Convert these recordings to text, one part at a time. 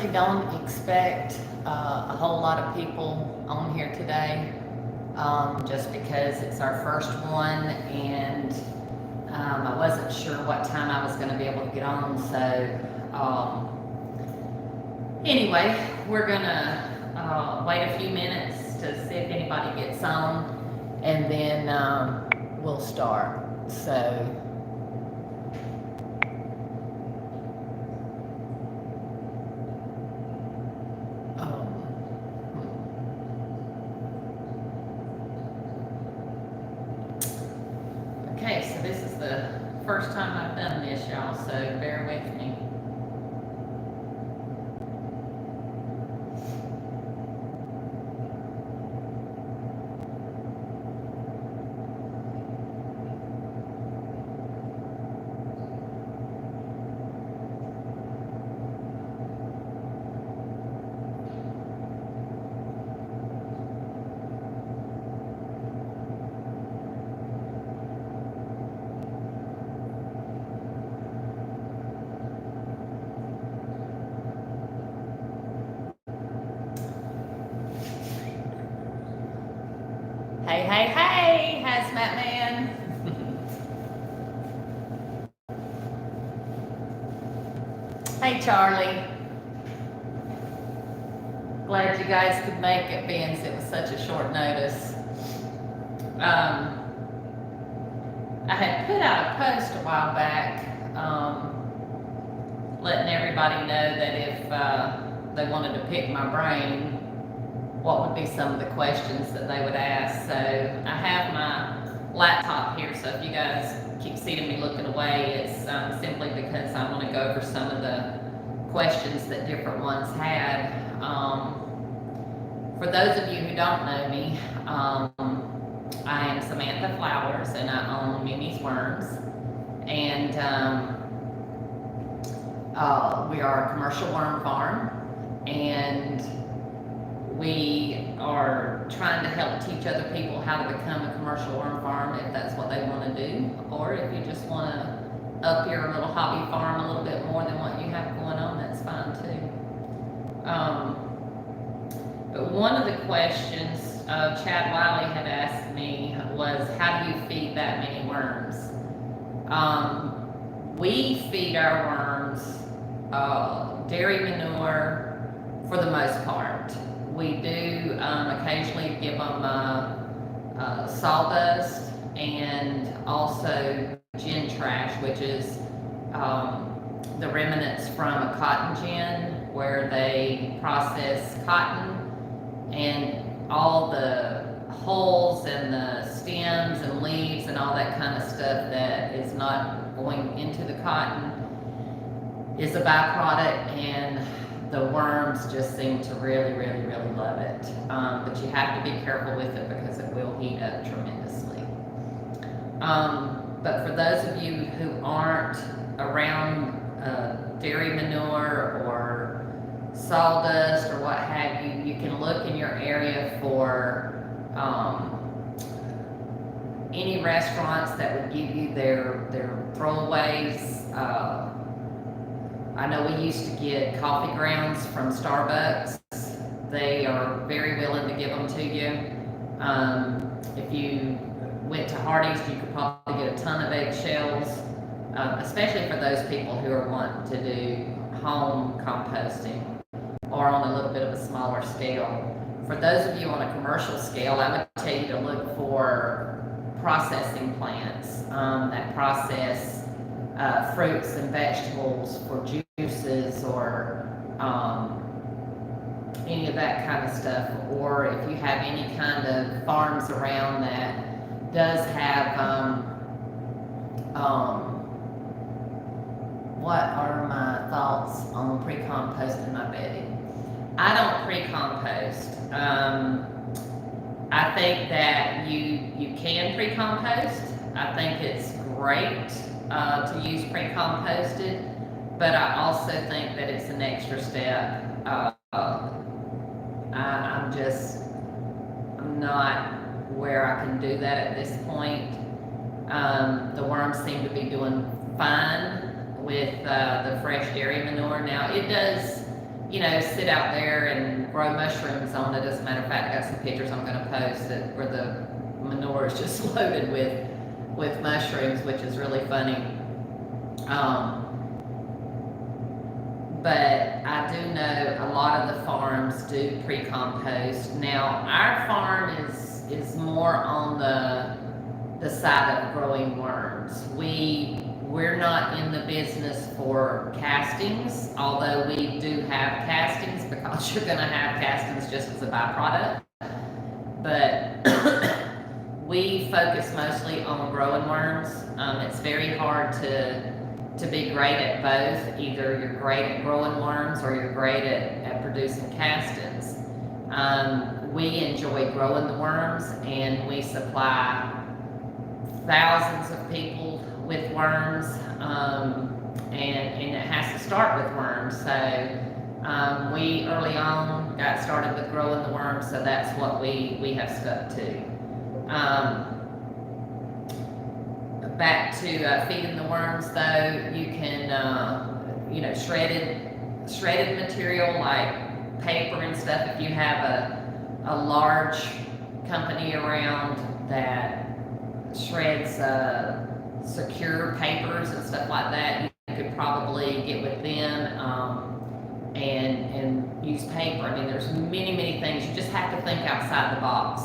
don't expect a whole lot of people on here today, just because it's our first one, and I wasn't sure what time I was going to be able to get on. So anyway, we're going to wait a few minutes to see if anybody gets on, and then we'll start. So. Okay, so this is the first time I've done this, y'all, so bear with me. Hey, hey, hey, hazmat man. Hey, Charlie. Glad you guys could make it, being it was such a short notice. I had put out a post a while back, letting everybody know that if they wanted to pick my brain, what would be some of the questions that they would ask. So I have my laptop here, so if you guys keep seeing me looking away, it's simply because I want to go over some of the questions that different ones had. For those of you who don't know me, I am Samantha Flowers, and I own Mimi's Worms, and we are a commercial worm farm, and we are trying to help teach other people how to become a commercial worm farm if that's what they want to do, or if you just want to up your little hobby farm a little bit more than what you have going on, that's fine too. But one of the questions Chad Wiley had asked me was, how do you feed that many worms? We feed our worms dairy manure for the most part. We do occasionally give them sawdust, and also gin trash, which is the remnants from a cotton gin, where they process cotton and all the hulls and the stems and leaves and all that kind of stuff that is not going into the cotton is a byproduct, and the worms just seem to really, really, really love it. But you have to be careful with it because it will heat up tremendously. But for those of you who aren't around dairy manure or sawdust or what have you, you can look in your area for any restaurants that would give you their throwaways. I know we used to get coffee grounds from Starbucks. They are very willing to give them to you. If you went to Hardee's, you could probably get a ton of eggshells, especially for those people who are wanting to do home composting or on a little bit of a smaller scale. For those of you on a commercial scale, I would tell you to look for processing plants that process fruits and vegetables for juices, or any of that kind of stuff. Or if you have any kind of farms around that does have what are my thoughts on pre-composting my bedding? I don't pre-compost. I think that you can pre-compost. I think it's great to use pre-composted, but I also think that it's an extra step. I'm not where I can do that at this point. The worms seem to be doing fine with the fresh dairy manure. Now it does sit out there and grow mushrooms on it. As a matter of fact, I got some pictures I'm going to post where the manure is just loaded with mushrooms, which is really funny. But I do know a lot of the farms do pre-compost. Now, our farm is more on the side of growing worms. We're not in the business for castings, although we do have castings, because you're going to have castings just as a byproduct. But we focus mostly on growing worms. It's very hard to be great at both. Either you're great at growing worms or you're great at producing castings. We enjoy growing the worms, and we supply thousands of people with worms, and it has to start with worms. So we early on got started with growing the worms, so that's what we have stuck to. Back to feeding the worms, though, you can shredded material like paper and stuff. If you have a large company around that shreds secure papers and stuff like that, you could probably get with them and use paper. I mean, there's many things. You just have to think outside the box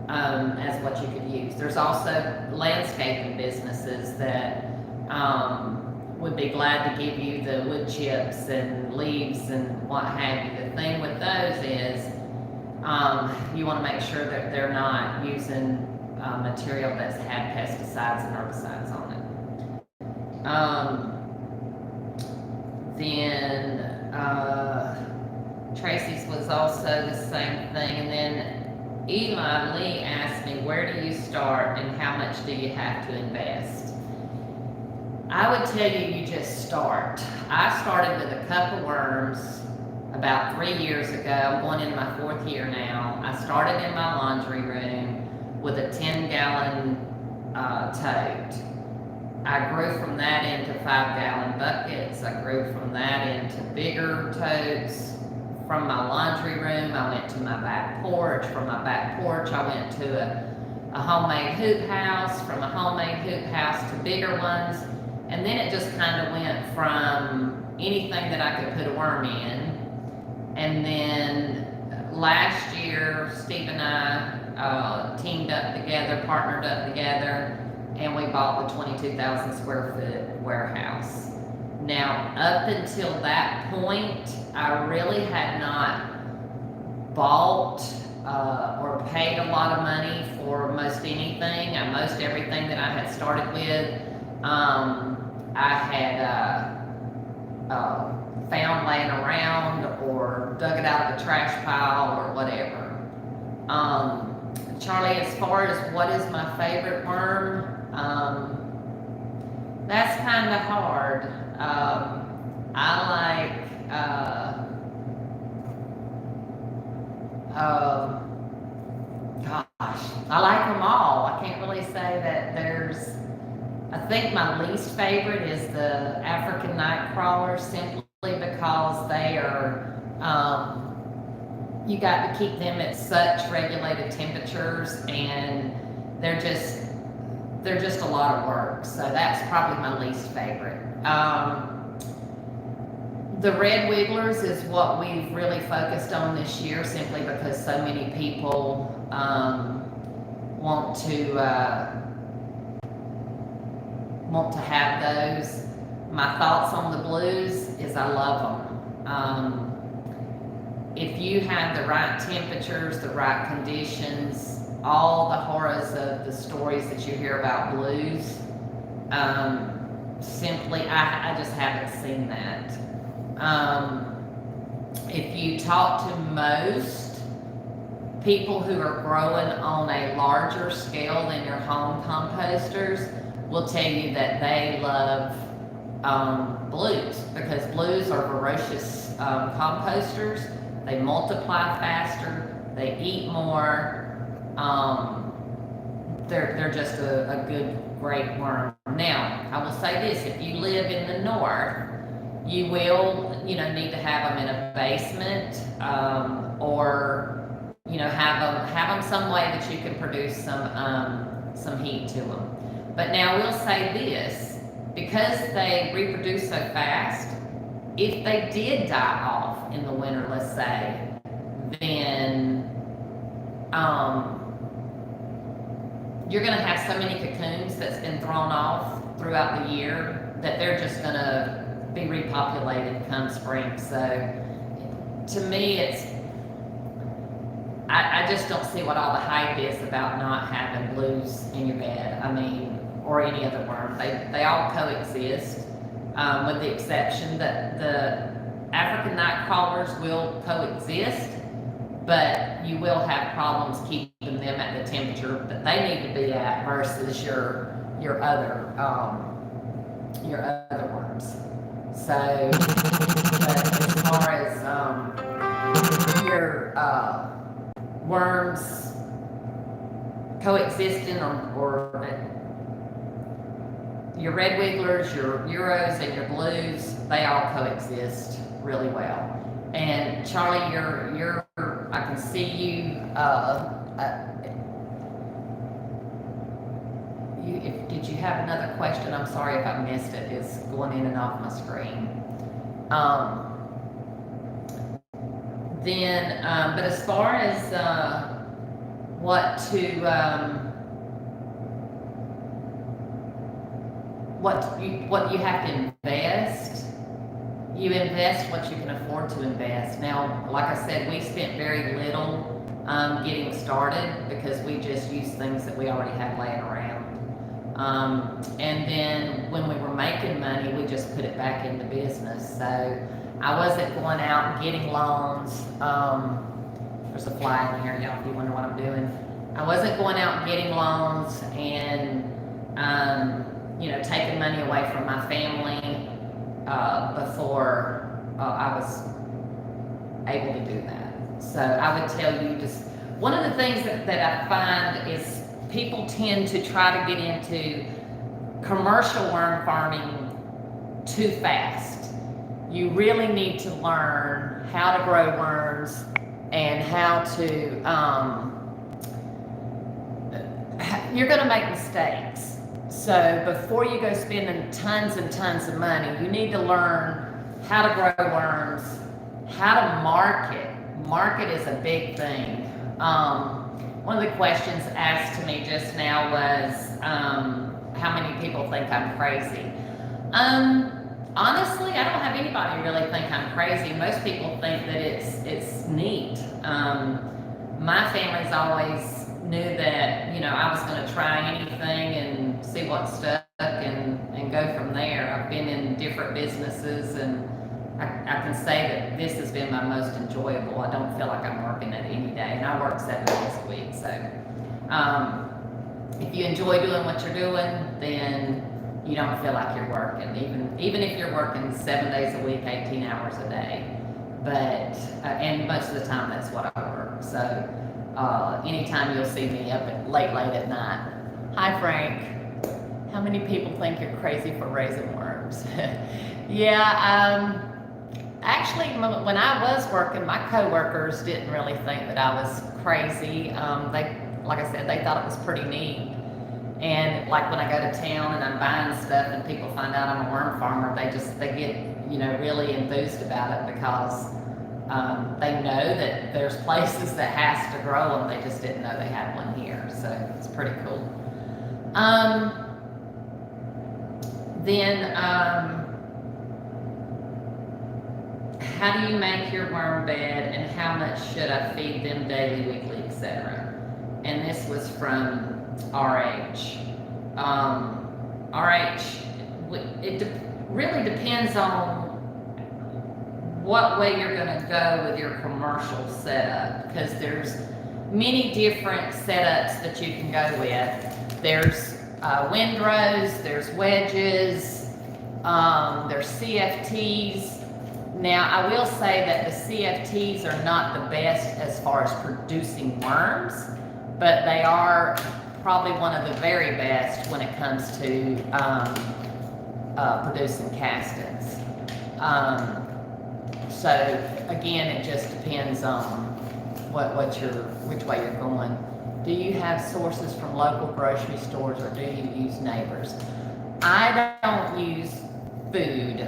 as what you could use. There's also landscaping businesses that would be glad to give you the wood chips and leaves and what have you. The thing with those is you want to make sure that they're not using material that's had pesticides and herbicides on it. Then Tracy's was also the same thing. And then Eli Lee asked me, where do you start and how much do you have to invest? I would tell you, you just start. I started with a cup of worms about 3 years ago. I'm going into my 4th year now. I started in my laundry room with a 10-gallon tote. I grew from that into 5-gallon buckets. I grew from that into bigger totes. From my laundry room, I went to my back porch. From my back porch, I went to a homemade hoop house. From a homemade hoop house to bigger ones. And then it just kind of went from anything that I could put a worm in. And then last year, Steve and I teamed up together, partnered up together, and we bought the 22,000 square foot warehouse. Now, up until that point, I really had not bought or paid a lot of money for most anything. Most everything that I had started with, I had found laying around or dug it out of the trash pile or whatever. Charlie, as far as what is my favorite worm, that's kind of hard. I like I like them all. I can't really say that there's. I think my least favorite is the African night crawler, simply because they are. You got to keep them at such regulated temperatures, and they're just a lot of work. So that's probably my least favorite. The red wigglers is what we've really focused on this year, simply because so many people want to have those. My thoughts on the blues is I love them. If you have the right temperatures, the right conditions, all the horrors of the stories that you hear about blues, simply, I just haven't seen that. If you talk to most people who are growing on a larger scale than your home composters, will tell you that they love blues, because blues are voracious composters. They multiply faster, they eat more. They're just a good, great worm. Now, I will say this: if you live in the north, You will, need to have them in a basement, or, have them some way that you can produce some heat to them. But now we'll say this, because they reproduce so fast, if they did die off in the winter, let's say, then you're going to have so many cocoons that's been thrown off throughout the year that they're just going to be repopulated come spring. So to me, I just don't see what all the hype is about not having blues in your bed. I mean, or any other worm. They all coexist, with the exception that the African night crawlers will coexist, but you will have problems keeping them at the temperature that they need to be at versus your other worms. So, but as far as your worms coexisting, or your red wigglers, your Euros, and your blues, they all coexist really well. And Charlie, you're I can see you. Did you have another question? I'm sorry if I missed it. It's going in and off my screen. But as far as what you have to invest, you invest what you can afford to invest. Now, like I said, we spent very little getting started because we just used things that we already had laying around. And then when we were making money, we just put it back into business. So I wasn't going out and getting loans. There's a fly in here, y'all, if you wonder what I'm doing. I wasn't going out and getting loans and, taking money away from my family before I was able to do that. So I would tell you, just one of the things that I find is people tend to try to get into commercial worm farming too fast. You really need to learn how to grow worms and how to, you're going to make mistakes. So before you go spending tons and tons of money, you need to learn how to grow worms, how to market. Market is a big thing. One of the questions asked to me just now was, how many people think I'm crazy? Honestly, I don't have anybody really think I'm crazy. Most people think that it's neat. My family's always knew that, I was going to try anything and see what stuck and go from there. I've been in different businesses, and I can say that this has been my most enjoyable. I don't feel like I'm working it any day, and I work 7 days a week. So if you enjoy doing what you're doing, then you don't feel like you're working, even if you're working 7 days a week, 18 hours a day. But and most of the time that's what I work. So anytime you'll see me up late at night. Hi, Frank. How many people think you're crazy for raising worms? Yeah, actually, when I was working, my coworkers didn't really think that I was crazy. Like I said, they thought it was pretty neat. And like when I go to town and I'm buying stuff and people find out I'm a worm farmer, they get, really enthused about it because they know that there's places that has to grow them. They just didn't know they had one here. So it's pretty cool. How do you make your worm bed, and how much should I feed them daily, weekly, etc.? And this was from RH. It really depends on what way you're going to go with your commercial setup, because there's many different setups that you can go with. There's windrows, there's wedges, there's CFTs. Now, I will say that the CFTs are not the best as far as producing worms, but they are probably one of the very best when it comes to producing castings. So again, it just depends on which way you're going. Do you have sources from local grocery stores or do you use neighbors? I don't use food.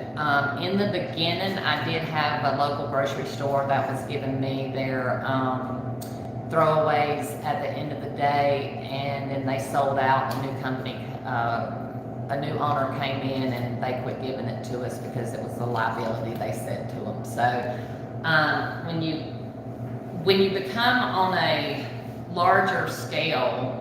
In the beginning, I did have a local grocery store that was giving me their throwaways at the end of the day, and then they sold out. A new company, a new owner came in and they quit giving it to us because it was a liability, they said to them. So when you become on a larger scale,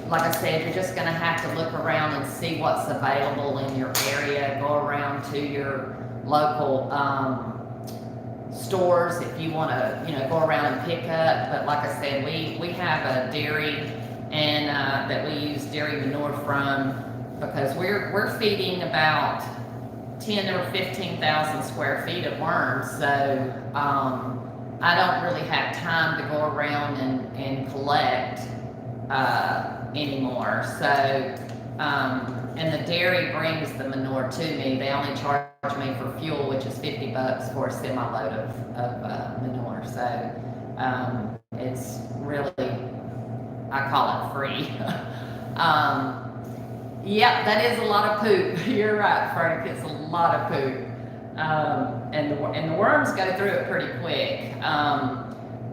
like I said, you're just going to have to look around and see what's available in your area. Go around to your local stores if you want to, go around and pick up. But like I said, we have a dairy and that we use dairy manure from, because we're feeding about 10 or 15,000 square feet of worms. So I don't really have time to go around and collect anymore. So, and the dairy brings the manure to me. They only charge me for fuel, which is $50 for a semi-load of manure. So, it's really, I call it free. Yep, that is a lot of poop. You're right, Frank. It's a lot of poop. And the worms go through it pretty quick.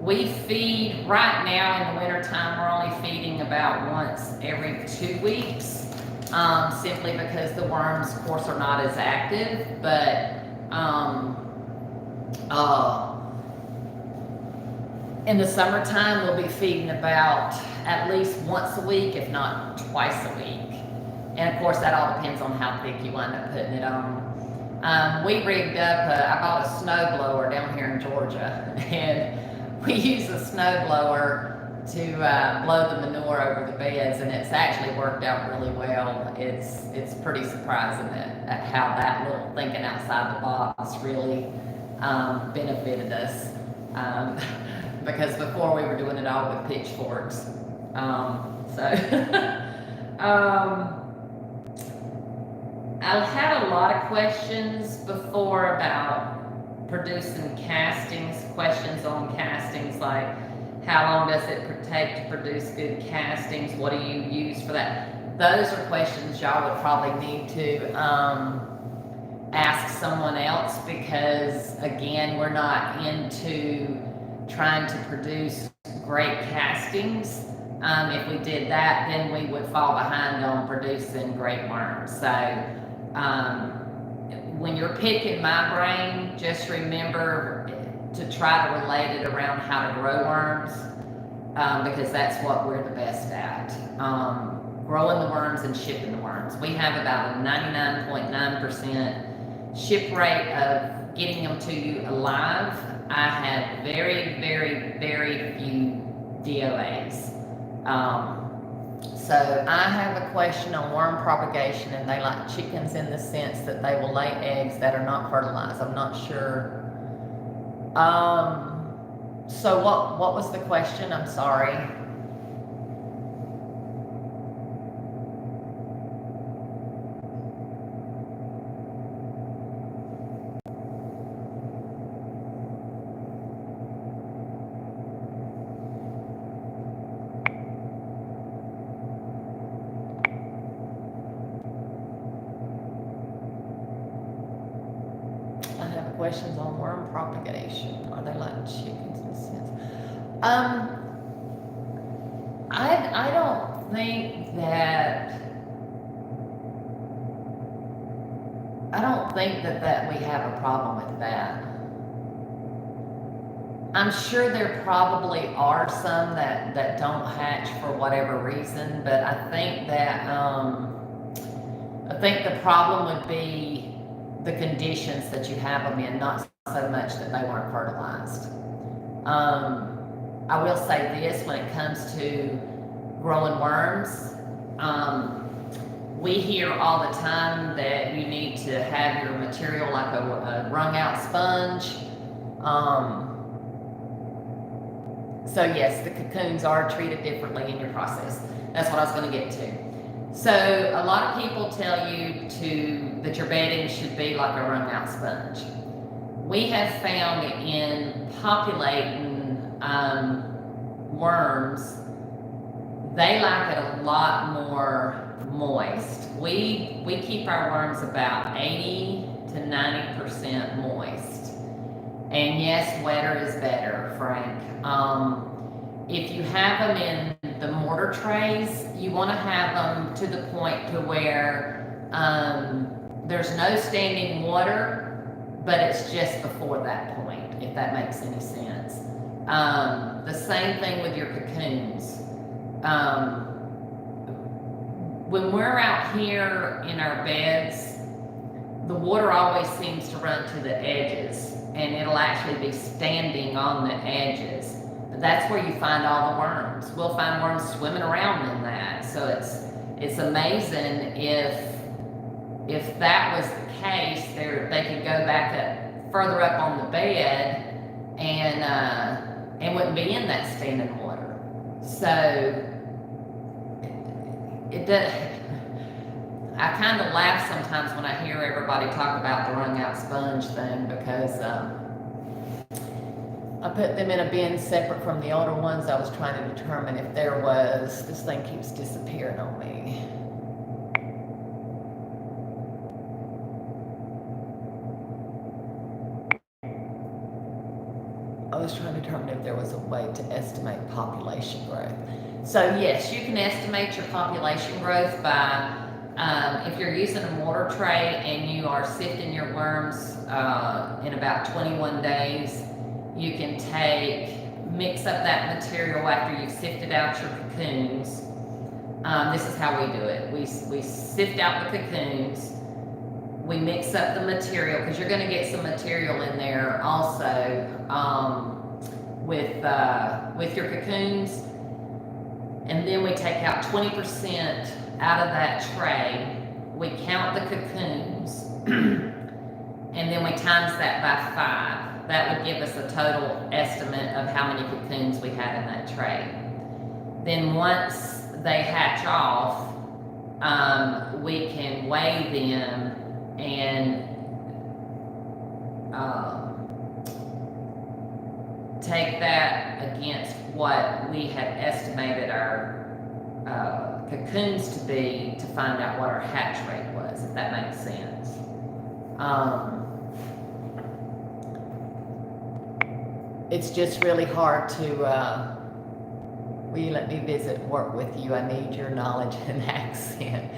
We feed, right now in the wintertime, we're only feeding about once every 2 weeks, simply because the worms, of course, are not as active, but in the summertime, we'll be feeding about at least once a week, if not twice a week. And of course, that all depends on how thick you wind up putting it on. We rigged up, I bought a snow blower down here in Georgia, and we use a snow blower to blow the manure over the beds, and it's actually worked out really well. It's pretty surprising at how that little thinking outside the box really benefited us. Because before we were doing it all with pitchforks. I've had a lot of questions before about producing castings, questions on castings like how long does it take to produce good castings, what do you use for that? Those are questions y'all would probably need to ask someone else, because again, we're not into trying to produce great castings. If we did that, then we would fall behind on producing great worms. So when you're picking my brain, just remember to try to relate it around how to grow worms, because that's what we're the best at. Growing the worms and shipping the worms. We have about a 99.9% ship rate of getting them to you alive. I have very, very, very few DOAs. So I have a question on worm propagation, and they like chickens in the sense that they will lay eggs that are not fertilized. I'm not sure. So what was the question? I'm sorry. Questions on worm propagation. Are they like chickens in a sense? I don't think that we have a problem with that. I'm sure there probably are some that don't hatch for whatever reason, but I think the problem would be the conditions that you have them in, not so much that they weren't fertilized. I will say this, when it comes to growing worms, we hear all the time that you need to have your material like a wrung out sponge. So yes, the cocoons are treated differently in your process. That's what I was going to get to. So a lot of people tell you that your bedding should be like a wrung out sponge. We have found in populating worms, they like it a lot more moist. We keep our worms about 80 to 90% moist. And yes, wetter is better, Frank. If you have them in the mortar trays, you want to have them to the point to where there's no standing water, but it's just before that point, if that makes any sense. The same thing with your cocoons. When we're out here in our beds, the water always seems to run to the edges, and it'll actually be standing on the edges. But that's where you find all the worms. We'll find worms swimming around in that. So it's amazing if that was the case, they could go back further up on the bed and wouldn't be in that standing water. So it does. I kind of laugh sometimes when I hear everybody talk about the wrung out sponge thing, because I put them in a bin separate from the older ones. I was trying to determine if there was, this thing keeps disappearing on me. I was trying to determine if there was a way to estimate population growth. So yes, you can estimate your population growth by, if you're using a mortar tray and you are sifting your worms in about 21 days, you can mix up that material after you've sifted out your cocoons. This is how we do it. We sift out the cocoons, we mix up the material, because you're going to get some material in there also with your cocoons. And then we take out 20% out of that tray, we count the cocoons, and then we times that by 5. That would give us a total estimate of how many cocoons we had in that tray. Then once they hatch off, we can weigh them and take that against what we had estimated our cocoons to be, to find out what our hatch rate was, if that makes sense. It's just really hard to, will you let me work with you? I need your knowledge and accent.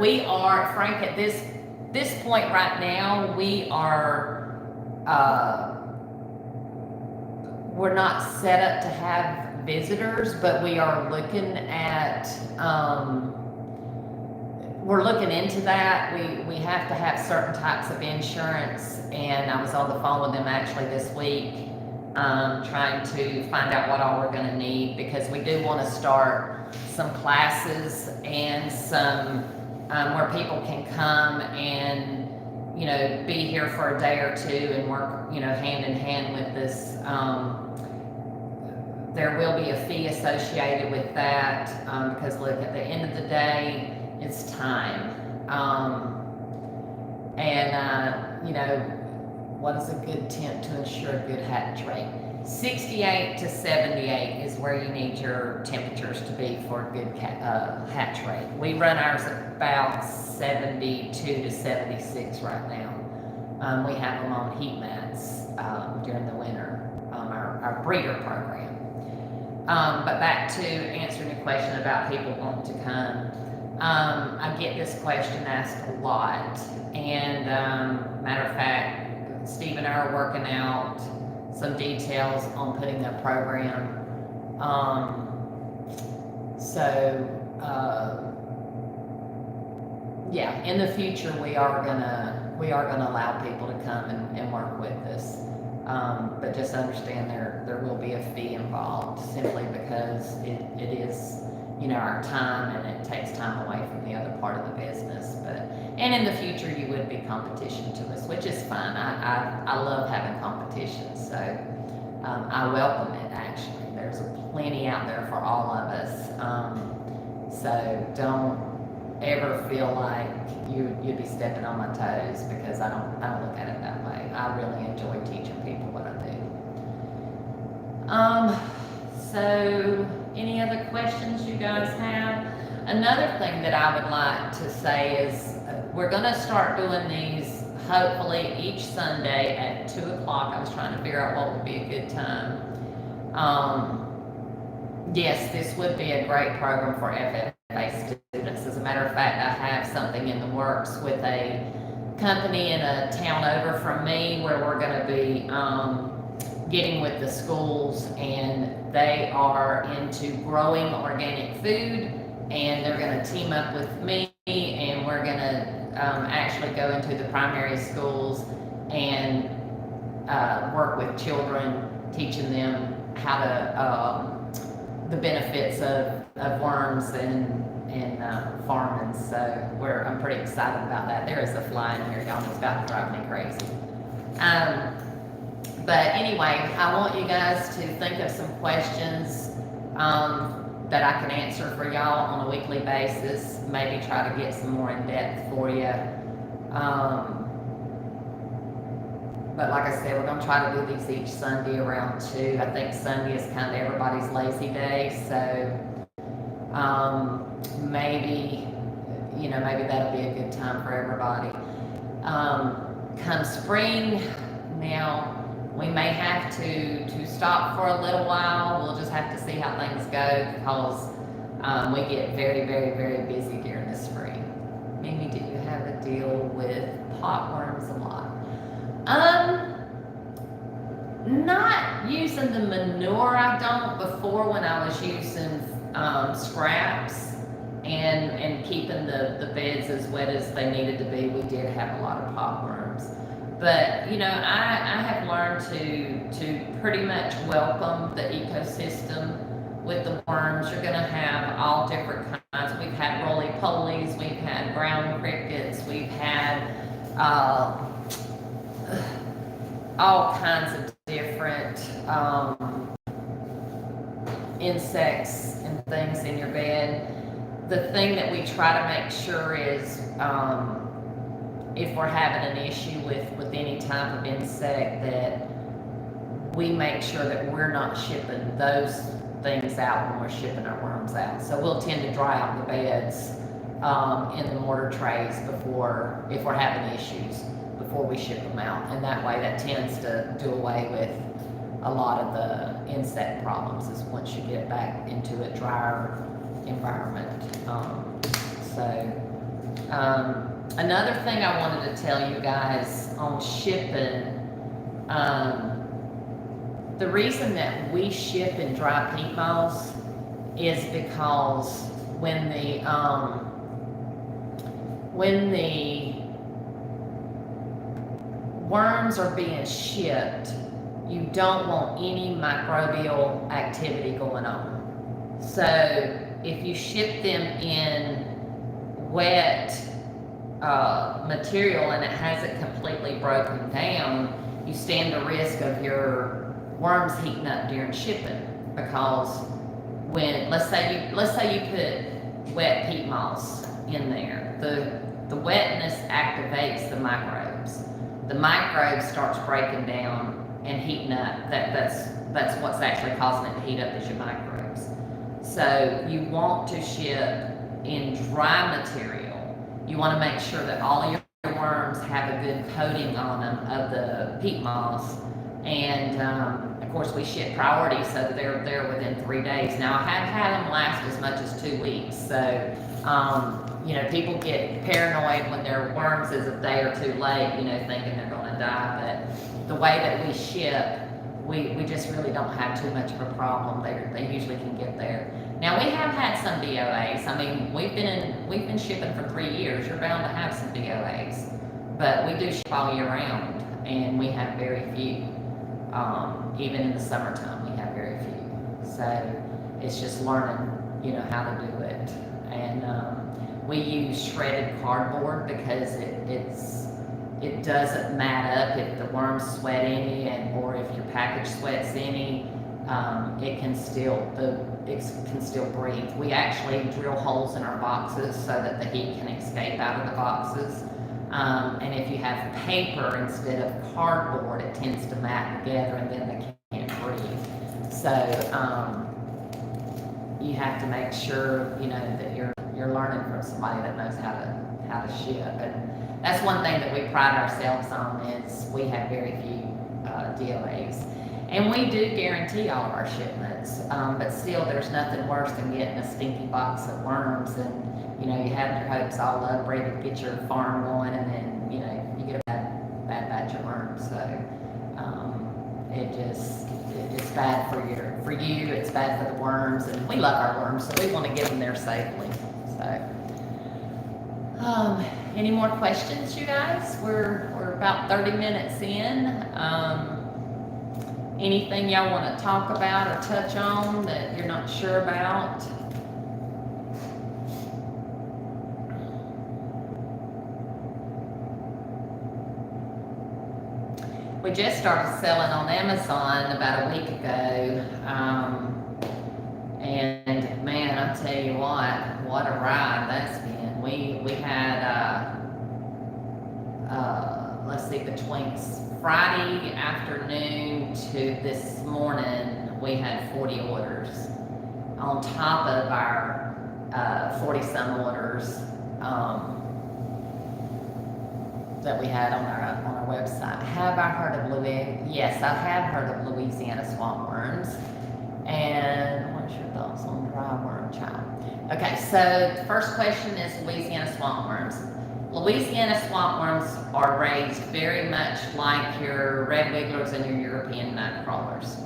We are, Frank, at this point right now, we are, we're not set up to have visitors, but we are looking at, we're looking into that. We have to have certain types of insurance, and I was on the phone with them actually this week, trying to find out what all we're going to need, because we do want to start some classes and some where people can come and be here for a day or two and work hand in hand with this. There will be a fee associated with that, because look, at the end of the day, it's time. What is a good tent to ensure a good hatch rate? 68 to 78 is where you need your temperatures to be for a good hatch rate. We run ours at about 72 to 76 right now. We have them on heat mats during the winter, our breeder program. But back to answering your question about people wanting to come. I get this question asked a lot, and matter of fact, Steve and I are working out some details on putting a program. Yeah, in the future we are gonna allow people to come and work with us. But just understand there will be a fee involved, simply because it is our time, and it takes time away from the other part of the business. And in the future you would be competition to us, which is fine. I love having competition, so I welcome it. Actually, there's plenty out there for all of us. So don't ever feel like you'd be stepping on my toes, because I don't look at it that way. I really enjoy teaching people what I do. So any other questions you guys have? Another thing that I would like to say is we're going to start doing these hopefully each Sunday at 2 o'clock. I was trying to figure out what would be a good time. Yes, this would be a great program for FFA students. As a matter of fact, I have something in the works with a company in a town over from me where we're going to be getting with the schools, and they are into growing organic food, and they're going to team up with me, and we're going to actually go into the primary schools and work with children, teaching them how to the benefits of worms and farming. So I'm pretty excited about that. There is a fly in here, y'all. It's about to drive me crazy. But anyway, I want you guys to think of some questions that I can answer for y'all on a weekly basis. Maybe try to get some more in depth for you. But like I said, we're going to try to do these each Sunday around 2. I think Sunday is kind of everybody's lazy day, so maybe that'll be a good time for everybody. Come spring, now we may have to stop for a little while. We'll just have to see how things go, because we get very, very, very busy during the spring. Mimi, do you have a deal with potworms a lot? Not using the manure, I don't. Before, when I was using scraps and keeping the beds as wet as they needed to be, we did have a lot of potworms. But I have learned to pretty much welcome the ecosystem with the worms. You're going to have all different kinds. We've had roly-polies, we've had brown crickets, we've had all kinds of different insects and things in your bed. The thing that we try to make sure is if we're having an issue with any type of insect, that we make sure that we're not shipping those things out when we're shipping our worms out. So we'll tend to dry out the beds in the mortar trays before, if we're having issues, before we ship them out. And that way that tends to do away with a lot of the insect problems, is once you get back into a drier environment. Another thing I wanted to tell you guys on shipping, the reason that we ship in dry peat moss is because when the worms are being shipped, you don't want any microbial activity going on. So if you ship them in wet material and it hasn't completely broken down, you stand the risk of your worms heating up during shipping, because when let's say you put wet peat moss in there, the wetness activates the microbes. The microbes starts breaking down and heating up. That's what's actually causing it to heat up, is your microbes. So you want to ship in dry material. You want to make sure that all your worms have a good coating on them of the peat moss. And of course we ship priority, so they're there within 3 days. Now I have had them last as much as 2 weeks. So people get paranoid when their worms is a day or 2 late, thinking they're going to die. But the way that we ship, we just really don't have too much of a problem. They usually can get there. Now we have had some DOAs. I mean, we've been shipping for 3 years. You're bound to have some DOAs, but we do ship all year round, and we have very few. Even in the summertime, we have very few. So it's just learning, how to do it. And we use shredded cardboard because it doesn't mat up if the worms sweat any, or if your package sweats any. it can still breathe. We actually drill holes in our boxes so that the heat can escape out of the boxes. And if you have paper instead of cardboard, it tends to mat together and then they can't breathe. So you have to make sure, you know, that you're learning from somebody that knows how to ship. And that's one thing that we pride ourselves on, is we have very few DOAs. And we do guarantee all of our shipments, but still there's nothing worse than getting a stinky box of worms, and you know, you have your hopes all up, ready to get your farm going, and then, you know, you get a bad batch of worms. So it's bad for you, it's bad for the worms, and we love our worms, so we want to get them there safely. So any more questions, you guys? We're about 30 minutes in. Anything y'all want to talk about or touch on that you're not sure about? We just started selling on Amazon about a week ago, and man, I'll tell you what a ride that's been. We had let's see, between Friday afternoon to this morning, we had 40 orders on top of our 40-some orders that we had on our website. Have I heard of Louisiana? Yes, I have heard of Louisiana Swampworms. And what's your thoughts on dry worm chow? Okay, so the first question is Louisiana Swampworms. Louisiana swampworms are raised very much like your redwigglers and your European night crawlers.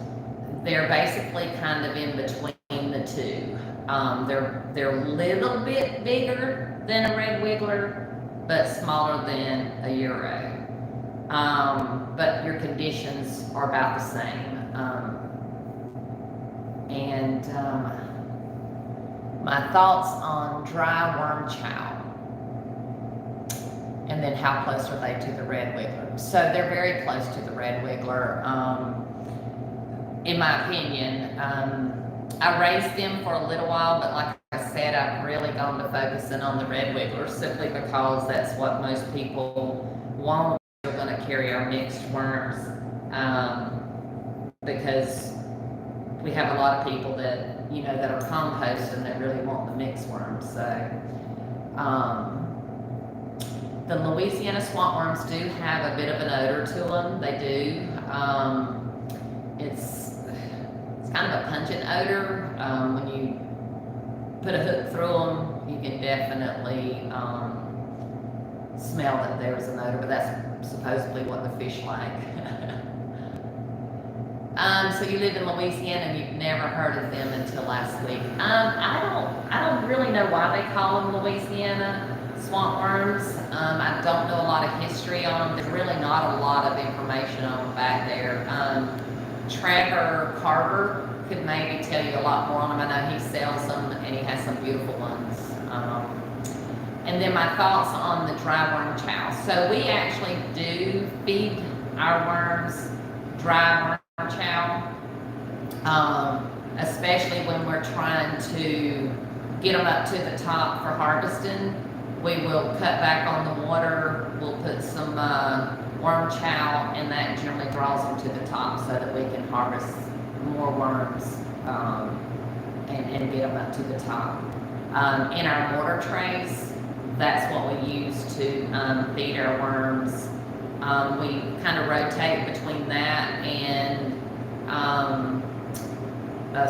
They're basically kind of in between the two. They're a little bit bigger than a redwiggler, but smaller than a Euro. But your conditions are about the same. My thoughts on dry worm chow. And then how close are they to the redwiggler? So they're very close to the redwiggler, in my opinion. I raised them for a little while, but like I said, I've really gone to focusing on the redwiggler simply because that's what most people want. We're going to carry our mixed worms because we have a lot of people that, you know, that are composting that really want the mixed worms. So the Louisiana swampworms do have a bit of an odor to them. They do. It's kind of a pungent odor. When you put a hook through them, you can definitely smell that there's an odor, but that's supposedly what the fish like. So you live in Louisiana and you've never heard of them until last week. I don't really know why they call them Louisiana swampworms. I don't know a lot of history on them. There's really not a lot of information on them back there. Trevor Carver could maybe tell you a lot more on them. I know he sells them and he has some beautiful ones. And then my thoughts on the dry worm chow. So we actually do feed our worms dry worm chow, especially when we're trying to get them up to the top for harvesting. We will cut back on the water, we'll put some worm chow, and that generally draws them to the top so that we can harvest more worms and get them up to the top. In our mortar trays, that's what we use to feed our worms. We kind of rotate between that and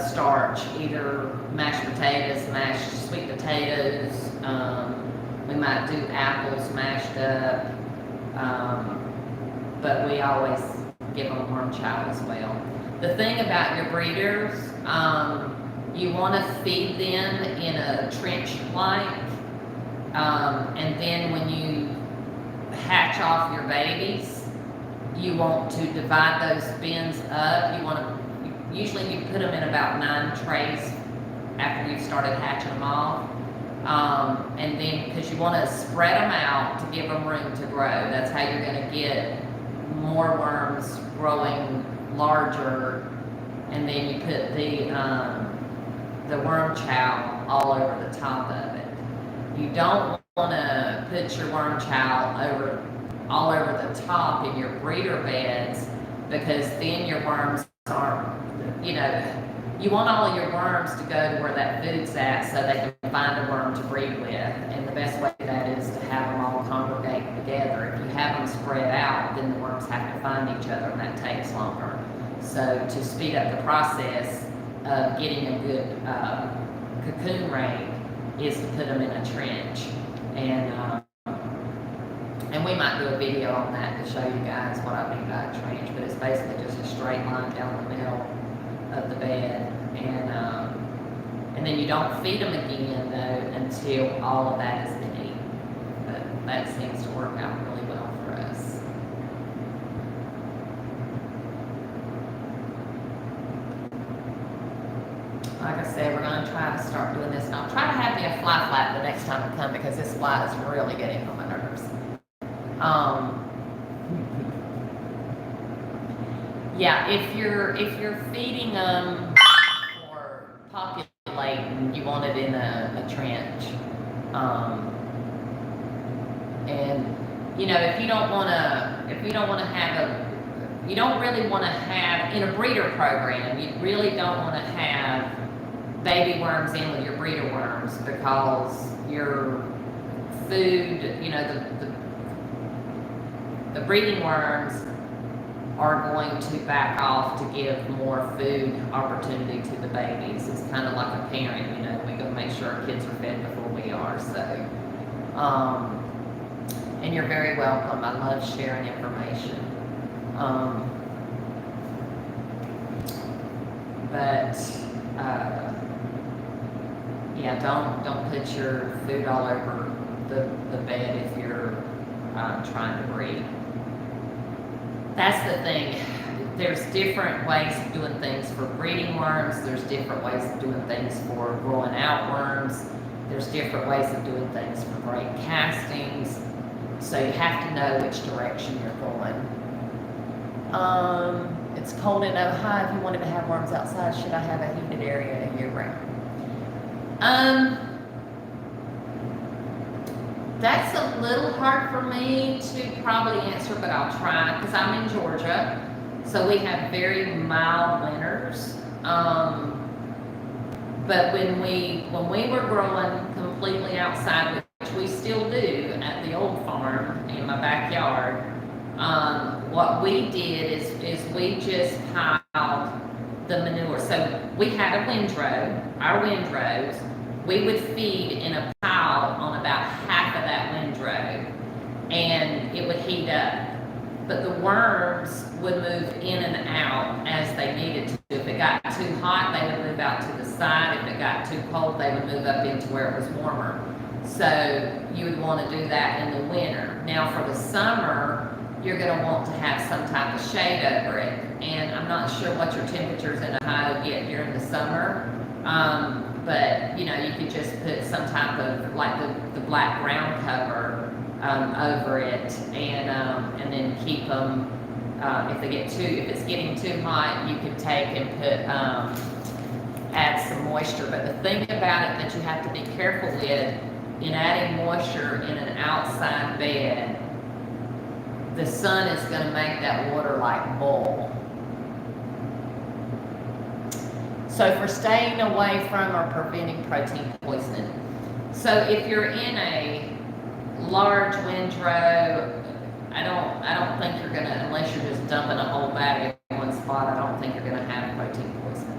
starch, either mashed potatoes, mashed sweet potatoes. We might do apples mashed up, but we always give them worm chow as well. The thing about your breeders, you want to feed them in a trench-like, and then when you hatch off your babies, you want to divide those bins up. Usually you put them in about 9 trays after you've started hatching them off. And then, because you want to spread them out to give them room to grow. That's how you're going to get more worms growing larger and then you put the worm chow all over the top of it. You don't want to put your worm chow all over the top in your breeder beds, because then your worms aren't, you want all of your worms to go to where that food's at so they can find a worm to breed with. And the best way to do that is to have them all congregate together. If you have them spread out, then the worms have to find each other, and that takes longer. So to speed up the process of getting a good cocoon rate is to put them in a trench. And we might do a video on that to show you guys what I mean by a trench, but it's basically just a straight line down the middle of the bed. And then you don't feed them again, though, until all of that has been eaten. But that seems to work out really well for us. Like I said, we're going to try to start doing this, and I'll try to have me a fly flap the next time I come, because this fly is really getting on my nerves. Yeah, if you're feeding them or populating, you want it in a trench. And if you don't want to have you don't really want to have in a breeder program. You really don't want to have baby worms in with your breeder worms, because your food, the breeding worms are going to back off to give more food opportunity to the babies. It's kind of like a parent, we go make sure our kids are fed before we are. So, and you're very welcome. I love sharing information. Yeah, don't put your food all over the bed if you're trying to breed. That's the thing. There's different ways of doing things for breeding worms. There's different ways of doing things for growing out worms. There's different ways of doing things for great castings. So you have to know which direction you're going. It's cold in Ohio. If you wanted to have worms outside, should I have a heated area year round? That's a little hard for me to probably answer, but I'll try, because I'm in Georgia, so we have very mild winters. But when we were growing completely outside, which we still do at the old farm in my backyard, what we did is we just piled the manure. So we had a windrow. Our windrows, we would feed in a pile on about half of that windrow, and it would heat up. But the worms would move in and out as they needed to. If it got too hot, they would move out to the side. If it got too cold, they would move up into where it was warmer. So you would want to do that in the winter. Now for the summer, you're going to want to have some type of shade over it. And I'm not sure what your temperatures in Ohio get during the summer. But you could just put some type of, like the black ground cover over it, and then keep them. If it's getting too hot, you could take and put add some moisture. But the thing about it that you have to be careful with in adding moisture in an outside bed, the sun is going to make that water like boil. So for staying away from or preventing protein poisoning. So if you're in a large windrow, I don't think you're gonna, unless you're just dumping a whole bag in one spot, I don't think you're gonna have protein poisoning.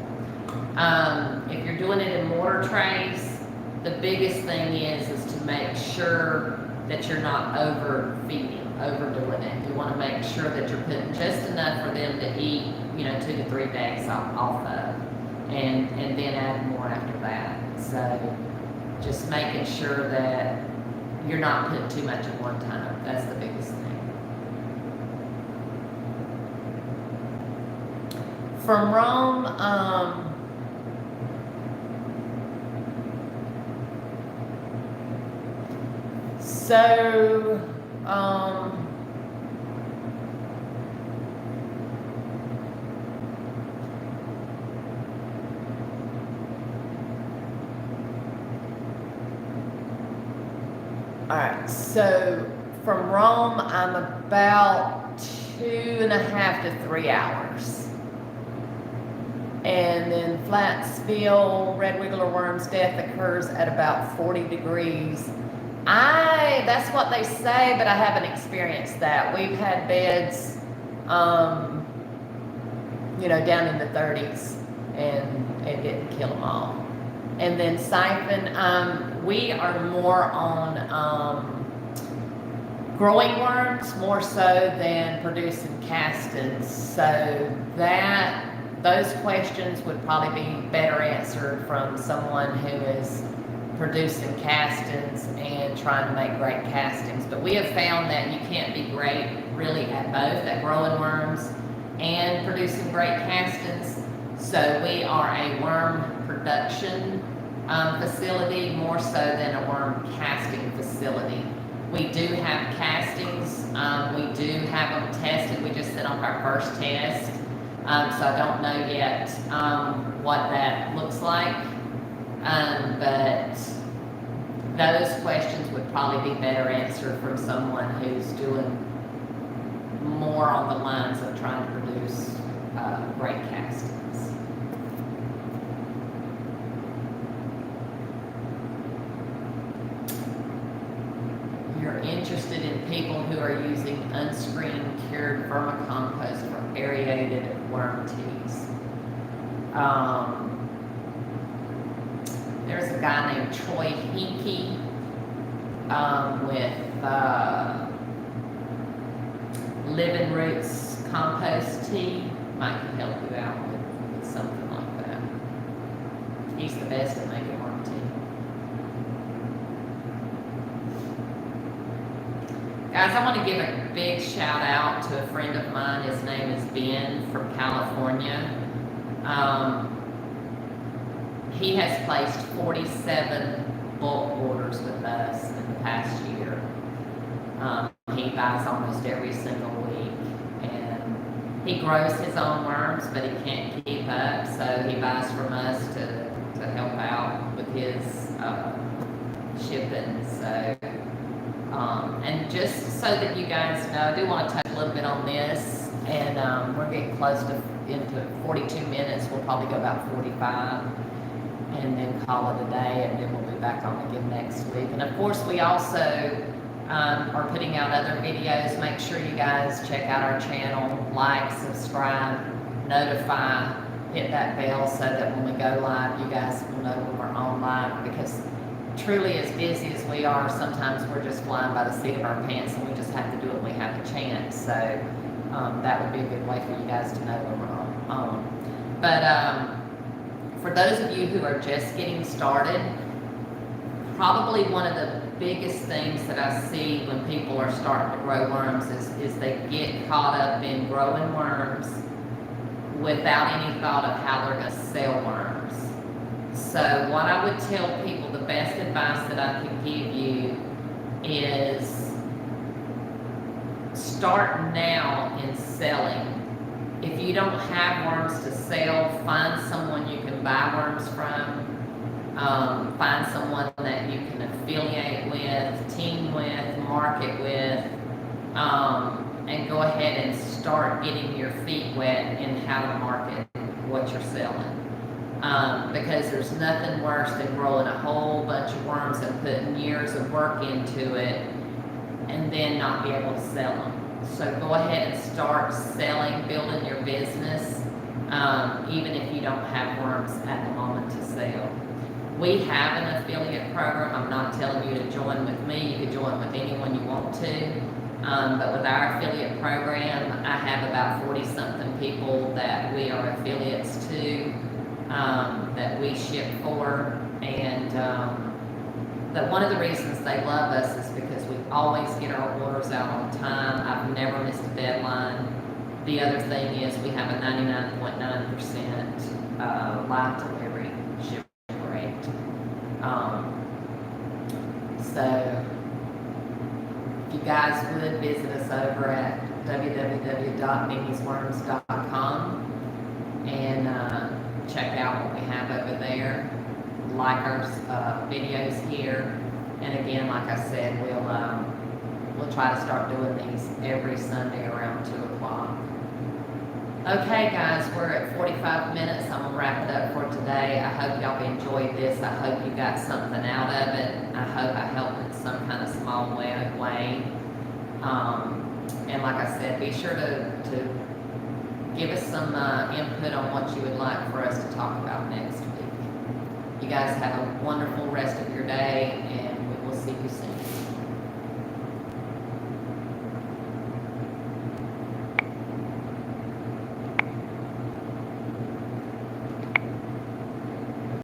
If you're doing it in mortar trays, the biggest thing is to make sure that you're not overdoing it. You want to make sure that you're putting just enough for them to eat, 2 to 3 bags off of. And then add more after that. So just making sure that you're not putting too much at one time. That's the biggest thing. From Rome, All right, so from Rome, I'm about 2.5 to 3 hours. And then Flatsville, red wiggler worms death occurs at about 40 degrees. That's what they say, but I haven't experienced that. We've had beds, down in the 30s, and it didn't kill them all. And then siphon, we are more on growing worms more so than producing castings. So those questions would probably be better answered from someone who is producing castings and trying to make great castings. But we have found that you can't be great really at both, at growing worms and producing great castings. So we are a worm production facility more so than a worm casting facility. We do have castings. We do have them tested. We just sent off our first test. So I don't know yet what that looks like. But those questions would probably be better answered from someone who's doing more on the lines of trying to produce great castings. You're interested in people who are using unscreened cured vermicompost for aerated worm teas. There's a guy named Troy Hinkie with Living Roots Compost Tea. Might can help you out with something like that. He's the best at making worm tea. Guys, I want to give a big shout out to a friend of mine. His name is Ben from California. He has placed 47 bulk orders with us in the past year. He buys almost every single week, and he grows his own worms, but he can't keep up, so he buys from us to help out with his shipping. So, and just so that you guys know, I do want to touch a little bit on this, and we're getting close to into 42 minutes. We'll probably go about 45. And then call it a day, and then we'll be back on again next week. And of course, we also are putting out other videos. Make sure you guys check out our channel, like, subscribe, notify, hit that bell so that when we go live, you guys will know when we're on live. Because truly, as busy as we are, sometimes we're just flying by the seat of our pants, and we just have to do it when we have a chance. So that would be a good way for you guys to know when we're on. But for those of you who are just getting started, probably one of the biggest things that I see when people are starting to grow worms is they get caught up in growing worms without any thought of how they're going to sell worms. So what I would tell people, the best advice that I can give you is start now in selling. If you don't have worms to sell, find someone you can buy worms from. Find someone that you can affiliate with, team with, market with, and go ahead and start getting your feet wet in how to market what you're selling. Because there's nothing worse than growing a whole bunch of worms and putting years of work into it and then not be able to sell them. So go ahead and start selling, building your business, even if you don't have worms at the moment to sell. We have an affiliate program. I'm not telling you to join with me. You can join with anyone you want to. But with our affiliate program, I have about 40-something people that we are affiliates to, that we ship for. And that one of the reasons they love us is because we always get our orders out on time. I've never missed a deadline. The other thing is we have a 99.9% live delivery shipping rate. So if you guys would visit us over at www.mimiesworms.com and check out what we have over there. Like our videos here, And again, like I said, we'll try to start doing these every Sunday around 2 o'clock. Okay, guys, we're at 45 minutes. I'm gonna wrap it up for today. I hope y'all enjoyed this. I hope you got something out of it. I hope I helped in some kind of small way. And like I said, be sure to give us some input on what you would like for us to talk about next week. You guys have a wonderful rest of your day, and we will see you soon.